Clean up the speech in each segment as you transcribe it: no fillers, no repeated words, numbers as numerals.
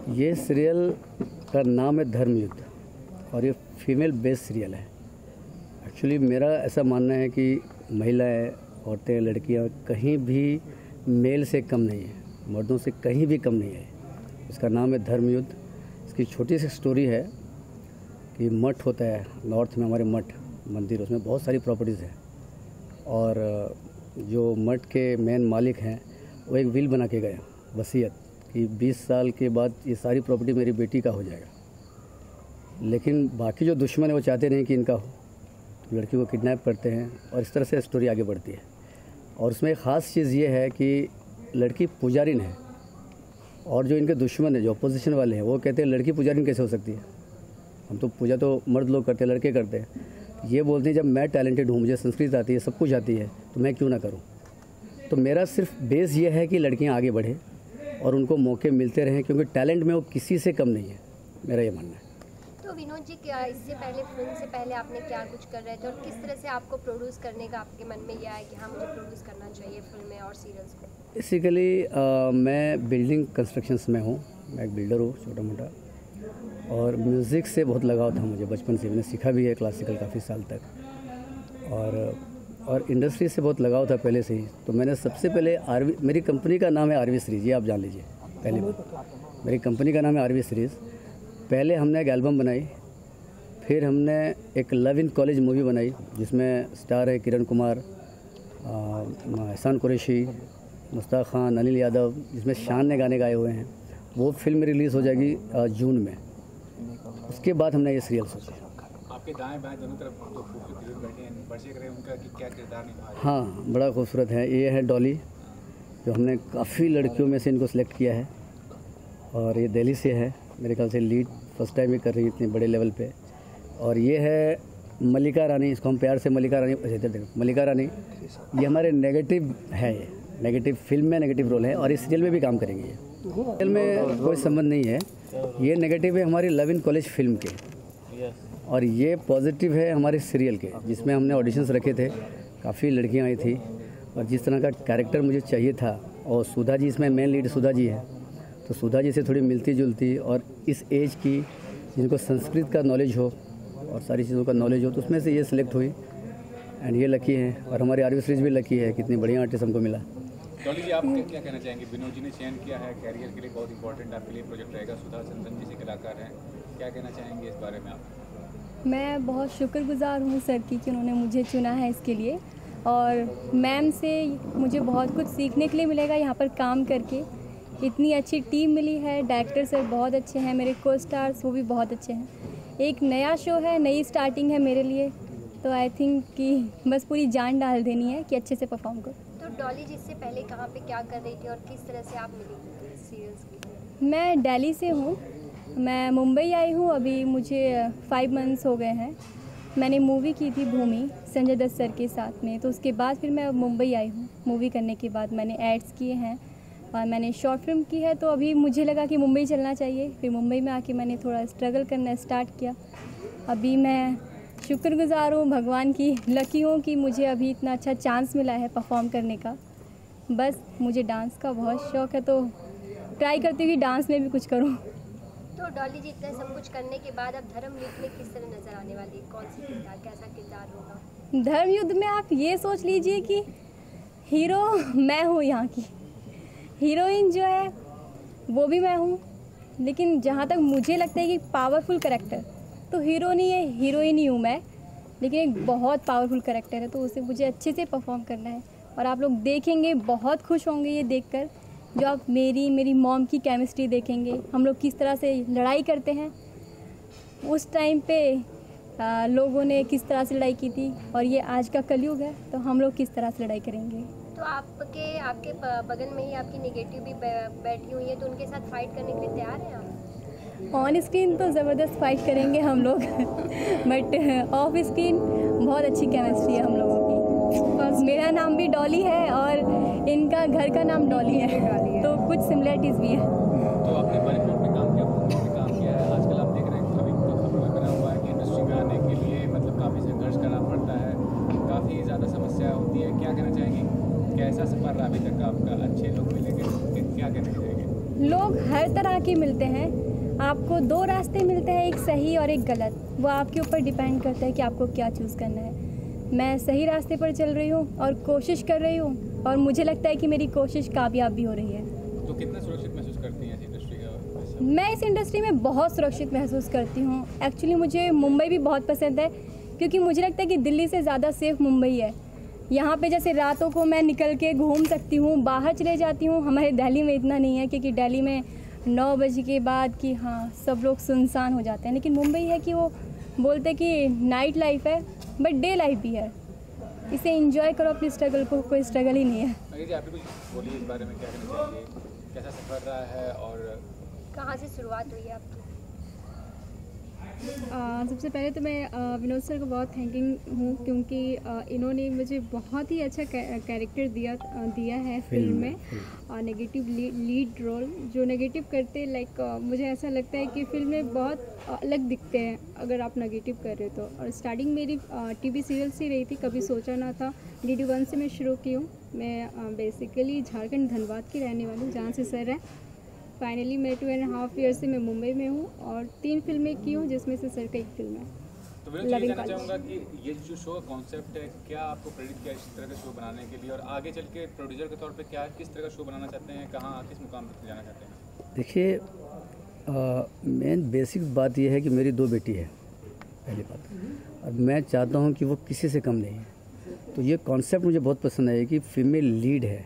ये सीरियल का नाम है धर्मयुद्ध और ये फीमेल बेस्ड सीरियल है। एक्चुअली मेरा ऐसा मानना है कि महिलाएं, औरतें, लड़कियां कहीं भी मेल से कम नहीं है, मर्दों से कहीं भी कम नहीं है। इसका नाम है धर्मयुद्ध। इसकी छोटी सी स्टोरी है कि मठ होता है नॉर्थ में, हमारे मठ मंदिर, उसमें बहुत सारी प्रॉपर्टीज़ हैं और जो मठ के मेन मालिक हैं वो एक विल बना के गए वसीयत कि 20 साल के बाद ये सारी प्रॉपर्टी मेरी बेटी का हो जाएगा। लेकिन बाकी जो दुश्मन है वो चाहते नहीं कि इनका हो, लड़की को किडनैप करते हैं और इस तरह से स्टोरी आगे बढ़ती है। और उसमें एक ख़ास चीज़ ये है कि लड़की पुजारिन है और जो इनके दुश्मन है, जो अपोजिशन वाले हैं, वो कहते हैं लड़की पुजारिन कैसे हो सकती है, हम तो पूजा तो मर्द लोग करते हैं, लड़के करते हैं। ये बोलते हैं जब मैं टैलेंटेड हूँ, मुझे संस्कृत आती है, सब कुछ आती है, तो मैं क्यों ना करूँ। तो मेरा सिर्फ बेस ये है कि लड़कियाँ आगे बढ़े और उनको मौके मिलते रहें, क्योंकि टैलेंट में वो किसी से कम नहीं है, मेरा ये मानना है। तो विनोद जी, क्या इससे पहले, फिल्म से पहले आपने क्या कुछ कर रहे थे और किस तरह से आपको प्रोड्यूस करने का आपके मन में यह आया कि हाँ मुझे प्रोड्यूस करना चाहिए फिल्में और सीरियल्स को? बेसिकली मैं बिल्डिंग कंस्ट्रक्शंस में हूँ, मैं एक बिल्डर हूँ छोटा मोटा, और म्यूज़िक से बहुत लगाव था मुझे बचपन से। मैंने सीखा भी है क्लासिकल काफ़ी साल तक, और इंडस्ट्री से बहुत लगाव था पहले से ही। तो मैंने सबसे पहले मेरी कंपनी का नाम है आरवी सीरीज़, ये आप जान लीजिए। पहली बात, मेरी कंपनी का नाम है आरवी सीरीज़। पहले हमने एक एल्बम बनाई, फिर हमने एक लव इन कॉलेज मूवी बनाई जिसमें स्टार है किरण कुमार, एहसान कुरैशी, मुश्ताक खान, अनिल यादव, जिसमें शान ने गाने गाए हुए हैं। वो फिल्म रिलीज़ हो जाएगी जून में। उसके बाद हमने ये सीरियल सोचा। आपके दाएं बाएं दोनों तरफ जो खूबसूरत बैठे हैं, परिचय करें उनका कि क्या किरदार निभा रहे हैं? हाँ, बड़ा खूबसूरत है। ये है डॉली, जो हमने काफ़ी लड़कियों में से इनको सिलेक्ट किया है, और ये दिल्ली से है, मेरे ख्याल से लीड फर्स्ट टाइम ही कर रही है इतने बड़े लेवल पे। और ये है मल्लिका रानी, इसको हम प्यार से मल्लिका रानी, मल्लिका रानी। ये हमारे नेगेटिव है, ये नेगेटिव फिल्म में नेगेटिव रोल है और इस सीरियल में भी काम करेंगे। ये सीरियल में कोई संबंध नहीं है, ये नेगेटिव है हमारी लव इन कॉलेज फिल्म के, और ये पॉजिटिव है हमारे सीरियल के, जिसमें हमने ऑडिशंस रखे थे, काफ़ी लड़कियां आई थी और जिस तरह का कैरेक्टर मुझे चाहिए था। और सुधा जी इसमें मेन लीड सुधा जी है, तो सुधा जी से थोड़ी मिलती जुलती और इस एज की जिनको संस्कृत का नॉलेज हो और सारी चीज़ों का नॉलेज हो, तो उसमें से ये सिलेक्ट हुई। एंड ये लकी है, और हमारी आरवी सीरीज भी लकी है, कितनी बढ़िया आर्टिस्ट हमको मिला। डॉली जी, आप क्या कहना चाहेंगे? विनोद जी ने चयन किया है, कैरियर के लिए बहुत इंपॉर्टेंट आपके लिए प्रोजेक्ट रहेगा। सुधा चंदन जी से कलाकार हैं, क्या कहना चाहेंगे इस बारे में आप? मैं बहुत शुक्रगुजार हूँ सर की कि उन्होंने मुझे चुना है इसके लिए, और मैम से मुझे बहुत कुछ सीखने के लिए मिलेगा यहाँ पर काम करके। इतनी अच्छी टीम मिली है, डायरेक्टर सर बहुत अच्छे हैं, मेरे को स्टार्स वो भी बहुत अच्छे हैं। एक नया शो है, नई स्टार्टिंग है मेरे लिए, तो आई थिंक कि बस पूरी जान डाल देनी है कि अच्छे से परफॉर्म करो। तो डॉली जी, इससे पहले कहाँ पे क्या कर रही थी और किस तरह से आप मिली सीरियल्स की? मैं दिल्ली से हूँ, मैं मुंबई आई हूँ, अभी मुझे 5 मंथ्स हो गए हैं। मैंने मूवी की थी भूमि संजय दत्त सर के साथ में, तो उसके बाद फिर मैं मुंबई आई हूँ। मूवी करने के बाद मैंने एड्स किए हैं और मैंने शॉर्ट फिल्म की है, तो अभी मुझे लगा कि मुंबई चलना चाहिए। फिर मुंबई में आके मैंने थोड़ा स्ट्रगल करना स्टार्ट किया। अभी मैं शुक्रगुजार हूँ भगवान की, लकी हूँ कि मुझे अभी इतना अच्छा चांस मिला है परफॉर्म करने का। बस मुझे डांस का बहुत शौक़ है, तो ट्राई करती हूँ कि डांस में भी कुछ करूँ। तो डॉली जी, इतना सब कुछ करने के बाद अब धर्मयुद्ध में किस तरह नजर आने वाली है? कौन सी किरदार, कैसा किरदार होगा? धर्मयुद्ध में आप ये सोच लीजिए कि हीरो मैं हूँ, यहाँ की हीरोइन जो है वो भी मैं हूँ, लेकिन जहाँ तक मुझे लगता है कि पावरफुल कैरेक्टर तो हीरो नहीं है, हीरोइन ही हूँ मैं, लेकिन एक बहुत पावरफुल कैरेक्टर है, तो उसे मुझे अच्छे से परफॉर्म करना है। और आप लोग देखेंगे, बहुत खुश होंगे ये देखकर, जो आप मेरी मॉम की केमिस्ट्री देखेंगे, हम लोग किस तरह से लड़ाई करते हैं। उस टाइम पे लोगों ने किस तरह से लड़ाई की थी, और ये आज का कलयुग है, तो हम लोग किस तरह से लड़ाई करेंगे। तो आपके बगल में ही आपकी नेगेटिव भी बैठी हुई है, तो उनके साथ फाइट करने के लिए तैयार हैं आप? ऑन स्क्रीन तो ज़बरदस्त फाइट करेंगे हम लोग बट ऑफ स्क्रीन बहुत अच्छी केमिस्ट्री है हम लोगों की। मेरा नाम भी डॉली है और इनका घर का नाम डॉली है, तो कुछ सिमिलरिटीज़ भी है। तो आपने बॉलीवुड में काम किया, मूवी में काम किया है, आजकल आप देख रहे हैं कभी खबरों में बना हुआ है कि इंडस्ट्री में आने के लिए मतलब काफ़ी संघर्ष करना पड़ता है, काफ़ी ज़्यादा समस्या होती है। क्या कहना चाहेंगे, कैसा सफ़र रहा अभी तक आपका? अच्छे लोग मिलेंगे, क्या कहना चाहेंगे? लोग हर तरह के मिलते हैं। आपको दो रास्ते मिलते हैं, एक सही और एक गलत। वो आपके ऊपर डिपेंड करता है कि आपको क्या चूज़ करना है। मैं सही रास्ते पर चल रही हूँ और कोशिश कर रही हूँ, और मुझे लगता है कि मेरी कोशिश कामयाब भी हो रही है। तो कितना सुरक्षित महसूस करती हैं इस इंडस्ट्री का? मैं इस इंडस्ट्री में बहुत सुरक्षित महसूस करती हूँ। एक्चुअली मुझे मुंबई भी बहुत पसंद है, क्योंकि मुझे लगता है कि दिल्ली से ज़्यादा सेफ़ मुंबई है। यहाँ पे जैसे रातों को मैं निकल के घूम सकती हूँ, बाहर चले जाती हूँ। हमारे दिल्ली में इतना नहीं है, क्योंकि दिल्ली में 9 बजे के बाद कि हाँ सब लोग सुनसान हो जाते हैं। लेकिन मुंबई है कि वो बोलते कि नाइट लाइफ है बट डे लाइफ भी है। इसे एंजॉय करो, अपनी स्ट्रगल को, कोई स्ट्रगल ही नहीं है। अगर जी आप भी कुछ बोलिए इस बारे में, क्या करना चाहिए, कैसा सफर रहा है और कहाँ से शुरुआत हुई है आपकी? सबसे पहले तो मैं विनोद सर को बहुत थैंकिंग हूँ, क्योंकि इन्होंने मुझे बहुत ही अच्छा कैरेक्टर दिया है फिल्म में। और नेगेटिव लीड रोल जो नेगेटिव करते, लाइक मुझे ऐसा लगता है कि फिल्म में बहुत अलग दिखते हैं अगर आप नेगेटिव कर रहे हो तो। और स्टार्टिंग मेरी टीवी सीरियल से रही थी, कभी सोचा ना था। DD1 से मैं शुरू की हूँ। मैं बेसिकली झारखंड धनबाद की रहने वाली हूँ, जहाँ से सर है। फाइनली मैं 2.5 ईयर से मैं मुंबई में हूँ और 3 फिल्में की हूँ, जिसमें से सर का एक फिल्म है। तो मैं ये जानना चाहूँगा कि ये जो शो का कॉन्सेप्ट है, क्या आपको प्रेरित किया इस तरह का शो बनाने के लिए, और आगे चल के प्रोड्यूसर के तौर पे क्या किस तरह का शो बनाना चाहते हैं, कहाँ किस मुकाम तक जाना चाहते हैं? देखिए, मेन बेसिक बात यह है कि मेरी 2 बेटी है, पहली बात। और मैं चाहता हूँ कि वो किसी से कम नहीं है। तो ये कॉन्सेप्ट मुझे बहुत पसंद है कि फीमेल लीड है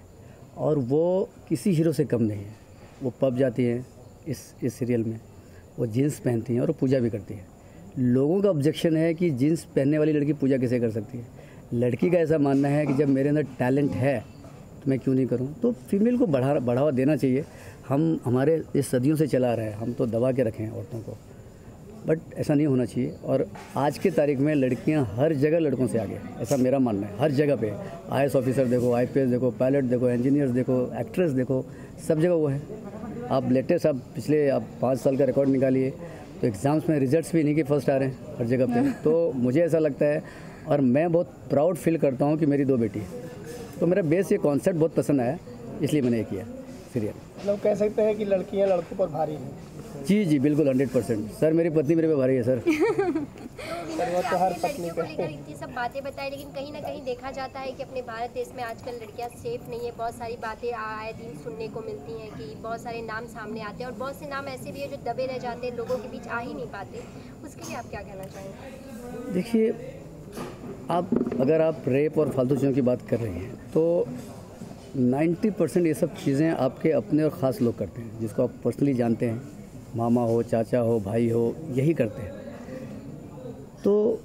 और वो किसी हीरो से कम नहीं है। वो पब जाती हैं इस सीरियल में, वो जीन्स पहनती हैं और वो पूजा भी करती हैं। लोगों का ऑब्जेक्शन है कि जीन्स पहनने वाली लड़की पूजा कैसे कर सकती है। लड़की का ऐसा मानना है कि जब मेरे अंदर टैलेंट है तो मैं क्यों नहीं करूं। तो फीमेल को बढ़ावा देना चाहिए। हम हमारे इस सदियों से चला रहे हैं, हम तो दबा के रखें औरतों को, बट ऐसा नहीं होना चाहिए। और आज की तारीख में लड़कियां हर जगह लड़कों से आगे, ऐसा मेरा मानना है। हर जगह पे IAS ऑफिसर देखो, IPS देखो, पायलट देखो, इंजीनियर्स देखो, एक्ट्रेस देखो, सब जगह वो है। आप लेटेस्ट आप पिछले 5 साल का रिकॉर्ड निकालिए तो एग्ज़ाम्स में रिजल्ट्स भी इन्हीं के फर्स्ट आ रहे हैं हर जगह पे। तो मुझे ऐसा लगता है और मैं बहुत प्राउड फील करता हूँ कि मेरी 2 बेटी है। तो मेरा बेस ये कॉन्सेप्ट बहुत पसंद आया, इसलिए मैंने ये किया सीरियल। मतलब कह सकते हैं कि लड़कियां लड़कों पर भारी हैं। जी बिल्कुल 100%। सर मेरी पत्नी मेरे पे भारी है सर। वो तो हर पत्नी को लेकर इतनी सब बातें बताई, लेकिन कहीं ना कहीं देखा जाता है कि अपने भारत देश में आजकल लड़कियां सेफ नहीं है। बहुत सारी बातें आए दिन सुनने को मिलती हैं कि बहुत सारे नाम सामने आते हैं, और बहुत से नाम ऐसे भी है जो दबे रह जाते हैं, लोगों के बीच आ ही नहीं पाते। उसके लिए आप क्या कहना चाहेंगे? देखिए, अगर आप रेप और फालतू चीज़ों की बात कर रही हैं तो 90% ये सब चीज़ें आपके अपने और ख़ास लोग करते हैं, जिसको आप पर्सनली जानते हैं। मामा हो, चाचा हो, भाई हो, यही करते हैं। तो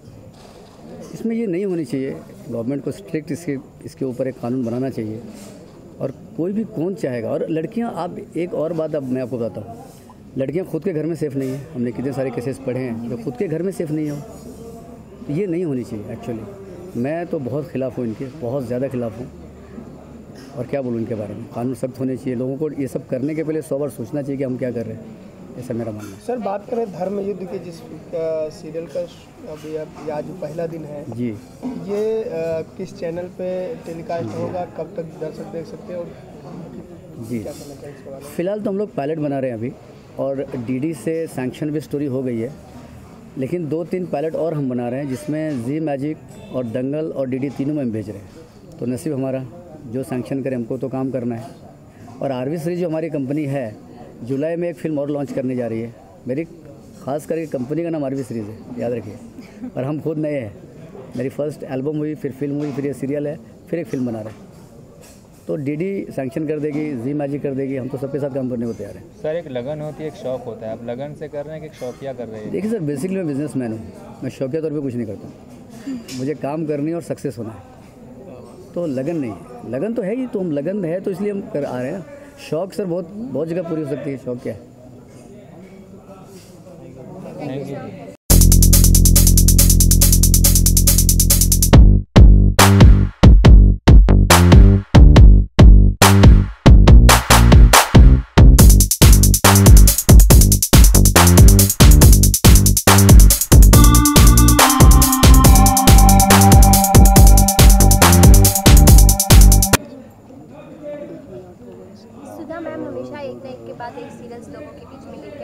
इसमें ये नहीं होनी चाहिए। गवर्नमेंट को स्ट्रिक्ट इसके ऊपर एक कानून बनाना चाहिए। और कोई भी कौन चाहेगा। और लड़कियां, आप एक और बात अब मैं आपको बताता हूँ, लड़कियां खुद के घर में सेफ़ नहीं है। हमने कितने सारे केसेस पढ़े हैं जो खुद के घर में सेफ़ नहीं हो। ये नहीं होनी चाहिए एक्चुअली। मैं तो बहुत ख़िलाफ़ हूँ इनके, बहुत ज़्यादा ख़िलाफ़ हूँ। और क्या बोलूँ इनके बारे में। कानून सख्त होने चाहिए। लोगों को ये सब करने के पहले 100 बार सोचना चाहिए कि हम क्या कर रहे हैं। ऐसा मेरा मानना है। सर, बात करें धर्म युद्ध की, जिस सीरियल का अभी आज पहला दिन है जी, ये किस चैनल पे टेलीकास्ट होगा, कब तक दर्शक देख सकते हैं, और जी क्या कहना चाहिए इसके बारे में? फ़िलहाल तो हम लोग पायलट बना रहे हैं अभी, और DD से सैंक्शन भी स्टोरी हो गई है। लेकिन 2-3 पायलट और हम बना रहे हैं, जिसमें जी मैजिक और दंगल और DD तीनों में हम भेज रहे हैं। तो नसीब हमारा, जो सैंक्शन करे हमको तो काम करना है। और RV सीरीज जो हमारी कंपनी है, जुलाई में एक फ़िल्म और लॉन्च करने जा रही है। मेरी खास करके कंपनी का नाम RV सीरीज़ है, याद रखिए। और हम खुद नए हैं। मेरी फर्स्ट एल्बम हुई, फिर फिल्म हुई, फिर ये सीरियल है, फिर एक फ़िल्म बना रहे हैं। तो DD सैंक्शन कर देगी, जी मैजिक कर देगी। हम तो सबके साथ काम करने को तैयार हैं। सर, एक लगन होती है, एक शौक होता है। आप लगन से कर रहे हैं कि एक शौकिया कर रहे हैं? देखिए सर, बेसिकली मैं बिजनेसमैन हूँ। मैं शौकिया तौर पे कुछ नहीं करता। मुझे काम करनी है और सक्सेस होना है। तो लगन नहीं है। लगन तो है ही, तो हम लगन है तो इसलिए हम कर आ रहे हैं ना। शौक सर बहुत जगह पूरी हो सकती है। शौक क्या है? Thank you. सुधा मैम हमेशा एक ना एक के बाद एक सीरियल्स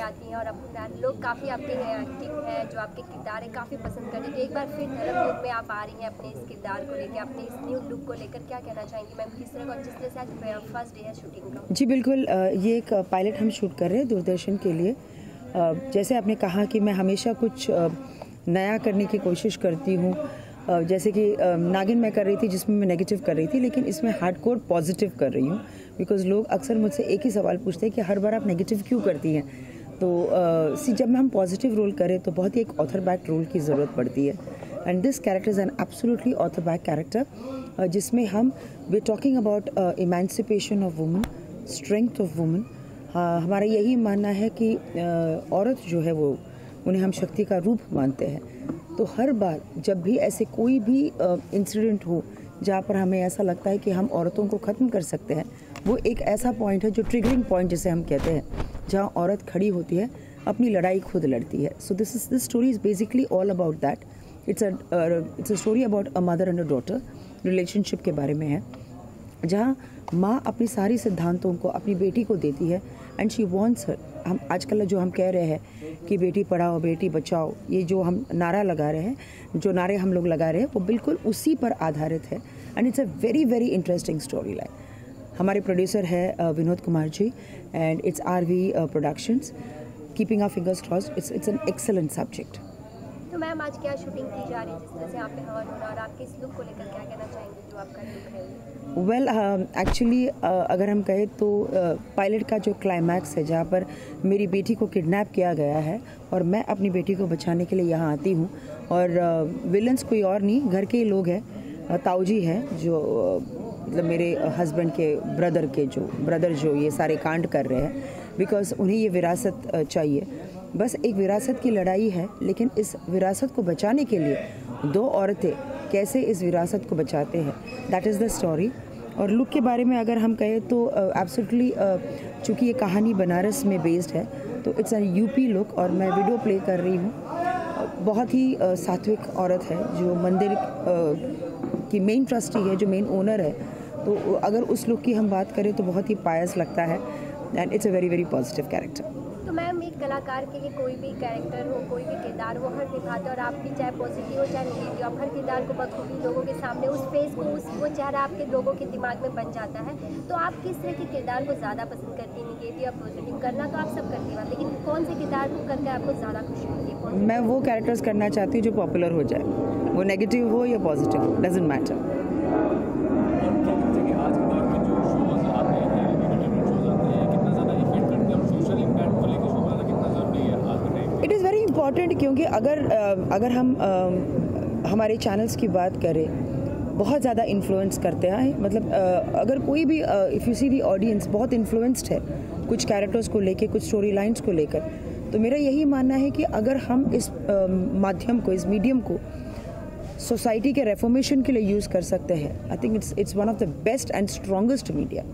आती हैं और अपना लोग काफ़ी आपके एक्टिंग है, जो आपके किरदार है काफ़ी पसंद करते हैं। तो एक बार फिर धर्मयुद्ध में आप आ रही हैं अपने इस किरदार को लेकर, अपने इस न्यू लुक को लेकर क्या कहना चाहेंगी मैम? किस तरह का, जिस तरह से आज फर्स्ट डे है शूटिंग का? जी बिल्कुल, ये एक पायलट हम शूट कर रहे हैं दूरदर्शन के लिए। जैसे आपने कहा कि मैं हमेशा कुछ नया करने की कोशिश करती हूँ। जैसे कि नागिन मैं कर रही थी जिसमें मैं नेगेटिव कर रही थी, लेकिन इसमें हार्डकोर पॉजिटिव कर रही हूँ। बिकॉज लोग अक्सर मुझसे एक ही सवाल पूछते हैं कि हर बार आप नेगेटिव क्यों करती हैं। तो जब हम पॉजिटिव रोल करें तो बहुत ही एक ऑथर बैक रोल की ज़रूरत पड़ती है। And this character is an absolutely author back character, जिसमें हम we talking about emancipation of woman, strength of woman. हमारा यही मानना है कि औरत जो है वो, उन्हें हम शक्ति का रूप मानते हैं। तो हर बार जब भी ऐसे कोई भी इंसिडेंट हो जहाँ पर हमें ऐसा लगता है कि हम औरतों को ख़त्म कर सकते हैं, वो एक ऐसा पॉइंट है जो ट्रिगरिंग पॉइंट जिसे हम कहते हैं, जहाँ औरत खड़ी होती है, अपनी लड़ाई खुद लड़ती है। So this story is basically all about that. It's a story about a mother and a daughter relationship के बारे में है, जहाँ माँ अपनी सारी सिद्धांतों को अपनी बेटी को देती है एंड शी वॉन्ट्स हर। हम आजकल जो हम कह रहे हैं कि बेटी पढ़ाओ बेटी बचाओ, ये जो हम नारा लगा रहे हैं, जो नारे हम लोग लगा रहे हैं, वो बिल्कुल उसी पर आधारित है। And it's a very very interesting story line. हमारे प्रोड्यूसर है Vinod Kumar ji and it's RV productions. Keeping our fingers crossed, it's an excellent subject. तो मैम आज क्या शूटिंग की जा रही है, जिस तरह से आप पे हवन हो रहा है, और आपके इस लुक को लेकर क्या कहना चाहेंगे जो आपका लुक है? वेल एक्चुअली अगर हम कहें तो पायलट का जो क्लाइमैक्स है, जहाँ पर मेरी बेटी को किडनैप किया गया है और मैं अपनी बेटी को बचाने के लिए यहाँ आती हूँ, और विलन्स कोई और नहीं, घर के ही लोग हैं। ताऊजी हैं जो मतलब मेरे हस्बैंड के ब्रदर जो ये सारे कांड कर रहे हैं, बिकॉज उन्हें ये विरासत चाहिए। बस एक विरासत की लड़ाई है, लेकिन इस विरासत को बचाने के लिए दो औरतें कैसे इस विरासत को बचाते हैं, दैट इज़ द स्टोरी। और लुक के बारे में अगर हम कहें तो एब्सोल्युटली चूँकि ये कहानी बनारस में बेस्ड है, तो इट्स अ UP लुक, और मैं वीडियो प्ले कर रही हूँ। बहुत ही सात्विक औरत है जो मंदिर की मेन ट्रस्टी है, जो मेन ओनर है। तो अगर उस लुक की हम बात करें तो बहुत ही पायस लगता है and it's a very very positive character. तो मैम एक कलाकार के लिए कोई भी कैरेक्टर हो, कोई भी किरदार वो हर निभाते, और आप भी चाहे पॉजिटिव हो चाहे नेगेटिव, आप हर किरदार को बखूबी लोगों के सामने उस फेस को, वो चेहरा आपके लोगों के दिमाग में बन जाता है। तो आप किस तरह के किरदार को ज़्यादा पसंद करती हैं? नेगेटिव या पॉजिटिव? करना तो आप सब करती हैं, लेकिन कौन से किरदार को करके आपको ज़्यादा खुशी मिलती है? मैं वो कैरेक्टर्स करना चाहती हूँ जो पॉपुलर हो जाए, वो नेगेटिव हो या positive, doesn't matter. It is very important, क्योंकि अगर हम हमारे चैनल्स की बात करें, बहुत ज़्यादा इन्फ्लुएंस करते हैं। मतलब अगर कोई भी if you see the audience बहुत इन्फ्लुएंस्ड है कुछ कैरेक्टर्स को लेके, कुछ स्टोरी लाइन्स को लेकर, तो मेरा यही मानना है कि अगर हम इस माध्यम को, इस मीडियम को सोसाइटी के रेफॉर्मेशन के लिए यूज़ कर सकते हैं, I think it's one of the best and strongest media.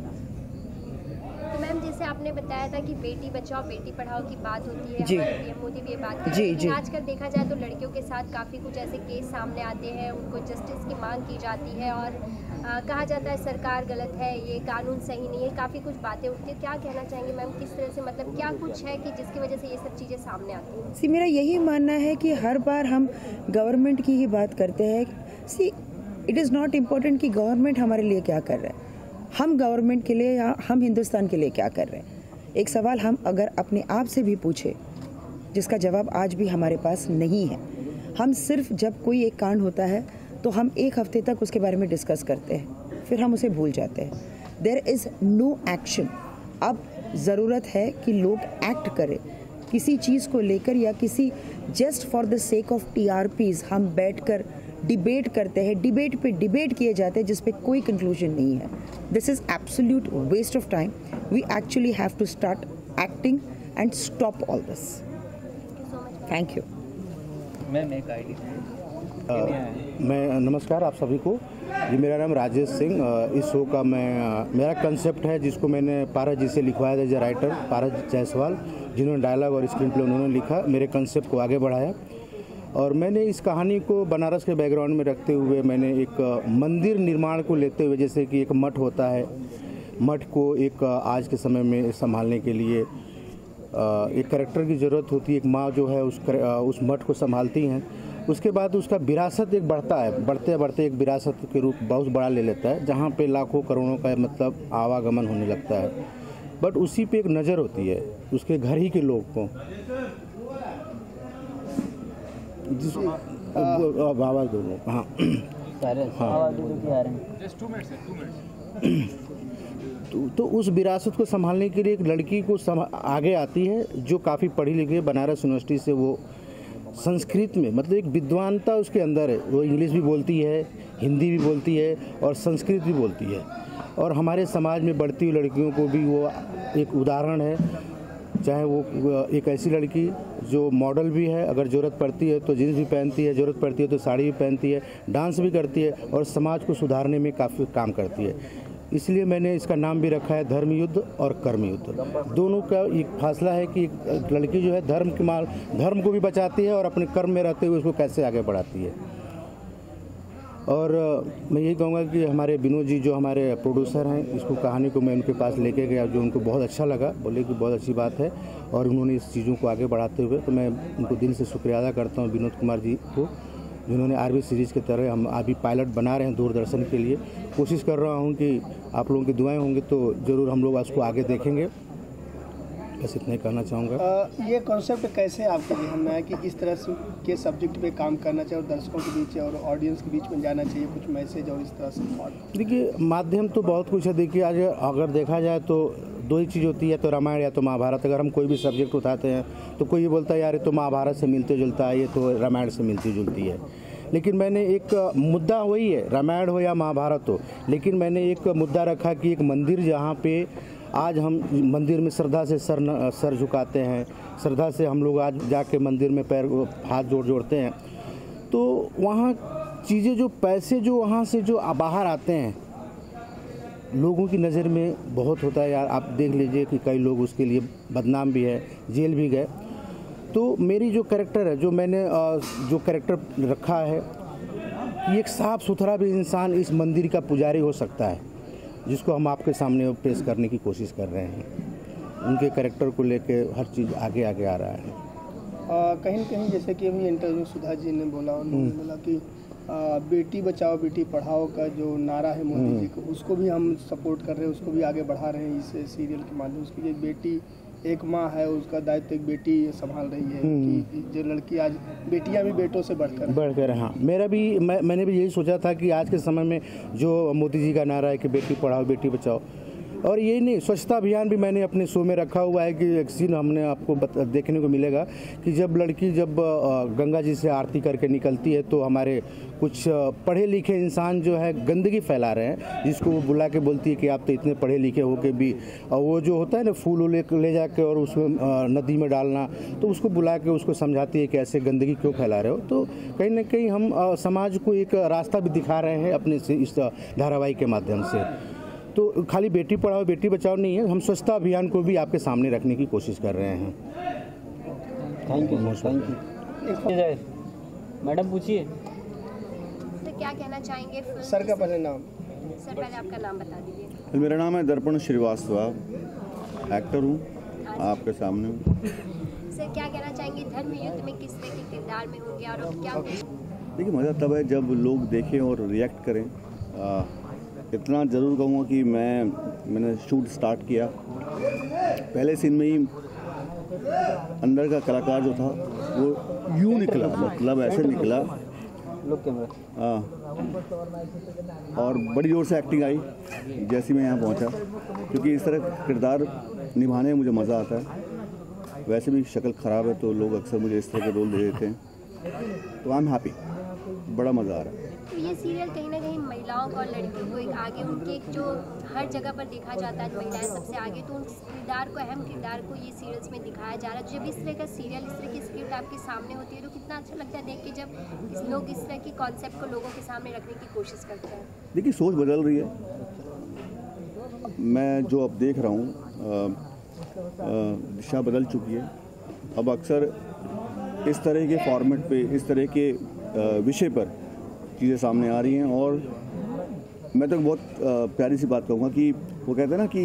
जैसे आपने बताया था कि बेटी बचाओ बेटी पढ़ाओ की बात होती है, जी, पीएम मोदी भी ये बात कर रहे हैं। आजकल देखा जाए तो लड़कियों के साथ काफ़ी कुछ ऐसे केस सामने आते हैं, उनको जस्टिस की मांग की जाती है, और कहा जाता है सरकार गलत है, ये कानून सही नहीं है, काफ़ी कुछ बातें उठती है। क्या कहना चाहेंगे मैम, किस तरह से, मतलब क्या कुछ है कि जिसकी वजह से ये सब चीज़ें सामने आती हैं? मेरा यही मानना है कि हर बार हम गवर्नमेंट की ही बात करते हैं। इट इज़ नॉट इम्पोर्टेंट कि गवर्नमेंट हमारे लिए क्या कर रहा है, हम गवर्नमेंट के लिए या हम हिंदुस्तान के लिए क्या कर रहे हैं। एक सवाल हम अगर अपने आप से भी पूछे, जिसका जवाब आज भी हमारे पास नहीं है। हम सिर्फ जब कोई एक कांड होता है तो हम एक हफ्ते तक उसके बारे में डिस्कस करते हैं, फिर हम उसे भूल जाते हैं। There is no action. अब ज़रूरत है कि लोग एक्ट करें किसी चीज़ को लेकर, या किसी just for the sake of TRPs हम बैठकर डिबेट करते हैं, डिबेट पे डिबेट किए जाते हैं जिस पे कोई कंक्लूजन नहीं है। This is absolute waste of time. We actually have to start acting and stop all this. Thank you. Ma'am एक आईडी मैं नमस्कार आप सभी को। जी मेरा नाम राजेश सिंह। इस शो का मेरा कंसेप्ट है जिसको मैंने पारस जी से लिखवाया था, एज ए राइटर पारस जायसवाल, जिन्होंने डायलॉग और स्क्रीन प्ले उन्होंने लिखा, मेरे कंसेप्ट को आगे बढ़ाया। और मैंने इस कहानी को बनारस के बैकग्राउंड में रखते हुए मैंने एक मंदिर निर्माण को लेते हुए, जैसे कि एक मठ होता है, मठ को एक आज के समय में संभालने के लिए एक कैरेक्टर की ज़रूरत होती है। एक माँ जो है उस मठ को संभालती हैं, उसके बाद उसका विरासत एक बढ़ता है, बढ़ते बढ़ते एक विरासत के रूप बहुत बड़ा ले लेता है, जहाँ पे लाखों करोड़ों का मतलब आवागमन होने लगता है। बट उसी पे एक नज़र होती है उसके घर ही के लोग को, आवाज़ दो लोग। हाँ तो उस विरासत को संभालने के लिए एक लड़की को आगे आती है जो काफ़ी पढ़ी लिखी है, बनारस यूनिवर्सिटी से। वो संस्कृत में मतलब एक विद्वानता उसके अंदर है, वो इंग्लिश भी बोलती है, हिंदी भी बोलती है और संस्कृत भी बोलती है। और हमारे समाज में बढ़ती हुई लड़कियों को भी वो एक उदाहरण है। चाहे वो एक ऐसी लड़की जो मॉडल भी है, अगर ज़रूरत पड़ती है तो जीन्स भी पहनती है, ज़रूरत पड़ती है तो साड़ी भी पहनती है, डांस भी करती है और समाज को सुधारने में काफ़ी काम करती है। इसलिए मैंने इसका नाम भी रखा है धर्म युद्ध और कर्म युद्ध। दोनों का एक फासला है कि एक लड़की जो है धर्म को भी बचाती है और अपने कर्म में रहते हुए उसको कैसे आगे बढ़ाती है। और मैं यही कहूँगा कि हमारे विनोद जी जो हमारे प्रोड्यूसर हैं, इसको कहानी को मैं उनके पास लेके गया, जो उनको बहुत अच्छा लगा, बोले कि बहुत अच्छी बात है और उन्होंने इस चीज़ों को आगे बढ़ाते हुए, तो मैं उनको दिल से शुक्रिया अदा करता हूँ विनोद कुमार जी को, जिन्होंने आरबी सीरीज़ के तरह हम अभी पायलट बना रहे हैं दूरदर्शन के लिए। कोशिश कर रहा हूँ कि आप लोगों की दुआएं होंगी तो ज़रूर हम लोग उसको आगे देखेंगे। बस इतना ही कहना चाहूँगा। ये कॉन्सेप्ट कैसे आपके ध्यान में आया कि इस तरह से के सब्जेक्ट पे काम करना चाहिए और दर्शकों के बीच और ऑडियंस के बीच में जाना चाहिए, कुछ मैसेज और इस तरह से थॉट? देखिए, माध्यम तो बहुत कुछ है। देखिए, आज अगर देखा जाए तो दो ही चीज़ होती है, तो रामायण या तो महाभारत। अगर हम कोई भी सब्जेक्ट उठाते हैं तो कोई ये बोलता है यार ये तो महाभारत से मिलते जुलता है, ये तो रामायण से मिलती जुलती है। लेकिन मैंने एक मुद्दा वही है, रामायण हो या महाभारत हो, लेकिन मैंने एक मुद्दा रखा कि एक मंदिर जहाँ पे आज हम मंदिर में श्रद्धा से सर झुकाते हैं, श्रद्धा से हम लोग आज जाके मंदिर में पैर हाथ जोड़ते हैं, तो वहाँ चीज़ें जो पैसे जो वहाँ से जो बाहर आते हैं लोगों की नज़र में बहुत होता है। यार आप देख लीजिए कि कई लोग उसके लिए बदनाम भी है, जेल भी गए। तो मेरी जो कैरेक्टर है, जो मैंने जो कैरेक्टर रखा है कि एक साफ़ सुथरा भी इंसान इस मंदिर का पुजारी हो सकता है, जिसको हम आपके सामने पेश करने की कोशिश कर रहे हैं। उनके कैरेक्टर को लेके हर चीज़ आगे आगे आ रहा है। कहीं न कहीं जैसे कि अभी इंटरव्यू सुधा जी ने बोला, उन्होंने बोला कि बेटी बचाओ बेटी पढ़ाओ का जो नारा है मोदी जी को, उसको भी हम सपोर्ट कर रहे हैं, उसको भी आगे बढ़ा रहे हैं इस सीरियल के माध्यम से। एक बेटी एक माँ है, उसका दायित्व एक बेटी संभाल रही है कि जो लड़की आज बेटियां भी बेटों से बढ़कर। हाँ, मैंने भी यही सोचा था कि आज के समय में जो मोदी जी का नारा है कि बेटी पढ़ाओ बेटी बचाओ, और यही नहीं, स्वच्छता अभियान भी मैंने अपने शो में रखा हुआ है कि एक सीन हमने आपको देखने को मिलेगा कि जब लड़की गंगा जी से आरती करके निकलती है तो हमारे कुछ पढ़े लिखे इंसान जो है गंदगी फैला रहे हैं, जिसको वो बुला के बोलती है कि आप तो इतने पढ़े लिखे हो के भी, और वो जो होता है ना फूल ले जाके और उसमें नदी में डालना, तो उसको बुला के उसको समझाती है कि ऐसे गंदगी क्यों फैला रहे हो। तो कहीं ना कहीं हम समाज को एक रास्ता भी दिखा रहे हैं अपने इस धारावाहिक के माध्यम से। तो खाली बेटी पढ़ाओ बेटी बचाओ नहीं है, हम स्वच्छता अभियान को भी आपके सामने रखने की कोशिश कर रहे हैं। Thank you. मैडम पूछिए। तो क्या कहना चाहेंगे सर का पहले नाम? सर पहले आपका नाम बता दीजिए। मेरा नाम है दर्पण श्रीवास्तव, एक्टर हूँ, आपके सामने हूँ। सर क्या कहना चाहेंगे धर्म युद्ध में किस तरह के किरदार में होंगे और क्या? देखिए, मज़ा तब है जब लोग देखें और रिएक्ट करें। इतना ज़रूर कहूँगा कि मैंने शूट स्टार्ट किया, पहले सीन में ही अंदर का कलाकार जो था वो यूँ निकला, मतलब ऐसे निकला। हाँ, और बड़ी जोर से एक्टिंग आई जैसे मैं यहाँ पहुँचा, क्योंकि इस तरह किरदार निभाने में मुझे मज़ा आता है। वैसे भी शक्ल ख़राब है तो लोग अक्सर मुझे इस तरह के रोल दे देते हैं, तो आई एम हैप्पी, बड़ा मज़ा आ रहा है। तो ये सीरियल कहीं ना कहीं महिलाओं को और लड़कियों को एक आगे, उनके एक जो हर जगह पर देखा जाता है महिलाएं सबसे आगे, तो उन किरदार को, अहम किरदार को ये सीरियल्स में दिखाया जा रहा है। जब इस तरह का सीरियल, इस तरह की स्क्रिप्ट आपके सामने होती है तो कितना अच्छा लगता है देख के, जब लोग इस तरह की कॉन्सेप्ट को लोगों के सामने रखने की कोशिश करते हैं। देखिए, सोच बदल रही है। मैं जो अब देख रहा हूँ दिशा बदल चुकी है। अब अक्सर इस तरह के फॉर्मेट पे, इस तरह के विषय पर चीज़ें सामने आ रही हैं। और मैं तो बहुत प्यारी सी बात कहूँगा कि वो कहते हैं ना कि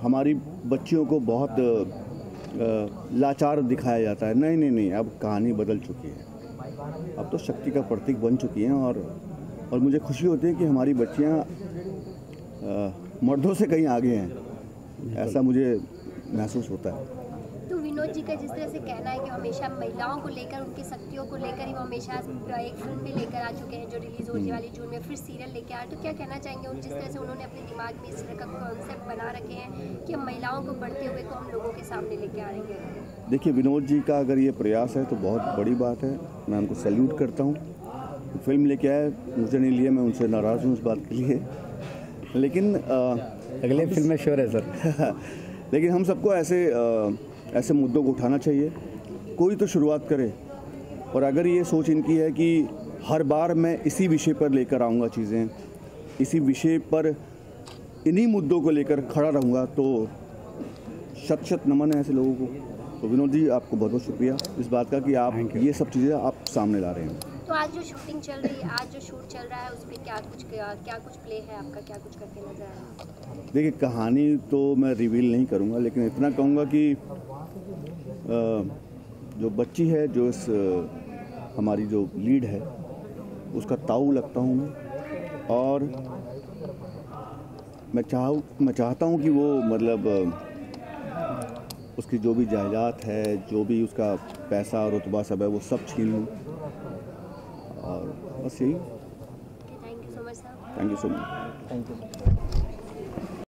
हमारी बच्चियों को बहुत लाचार दिखाया जाता है। नहीं नहीं नहीं, अब कहानी बदल चुकी है, अब तो शक्ति का प्रतीक बन चुकी हैं। और मुझे खुशी होती है कि हमारी बच्चियां मर्दों से कहीं आगे हैं, ऐसा मुझे महसूस होता है। तो विनोद जी का जिस तरह से कहना है कि हमेशा महिलाओं को लेकर, उनकी शक्तियों को लेकर ही वो हमेशा एक फिल्म भी लेकर आ चुके हैं जो रिलीज होने वाली जून में, फिर सीरियल लेके आए, तो क्या कहना चाहेंगे उन जिस तरह से उन्होंने अपने दिमाग में इस तरह का कॉन्सेप्ट बना रखे हैं कि हम महिलाओं को बढ़ते हुए को हम लोगों के सामने लेके आ रहे हैं? देखिए, विनोद जी का अगर ये प्रयास है तो बहुत बड़ी बात है, मैं उनको सैल्यूट करता हूँ। फिल्म लेके आए, मुझे नहीं लिया, मैं उनसे नाराज़ हूँ उस बात के लिए, लेकिन अगले फिल्म में श्योर है सर। लेकिन हम सबको ऐसे मुद्दों को उठाना चाहिए, कोई तो शुरुआत करे। और अगर ये सोच इनकी है कि हर बार मैं इसी विषय पर लेकर आऊँगा चीज़ें, इसी विषय पर इन्हीं मुद्दों को लेकर खड़ा रहूँगा, तो शत शत नमन है ऐसे लोगों को। तो विनोद जी, आपको बहुत बहुत शुक्रिया इस बात का कि आप ये सब चीज़ें आप सामने ला रहे हैं। तो आज जो शूटिंग चल रही है, आज जो शूट चल रहा है, उसमें क्या कुछ प्ले है आपका, क्या कुछ करके नजर आ रहा है? देखिए, कहानी तो मैं रिवील नहीं करूँगा, लेकिन इतना कहूँगा कि जो बच्ची है, जो इस हमारी जो लीड है, उसका ताऊ लगता हूँ मैं। और मैं चाहता हूँ कि वो मतलब उसकी जो भी जायदाद है, जो भी उसका पैसा और रुतबा सब है, वो सब छीन लूँ। और बस यही। Thank you so much sir. Thank you so much. Thank you.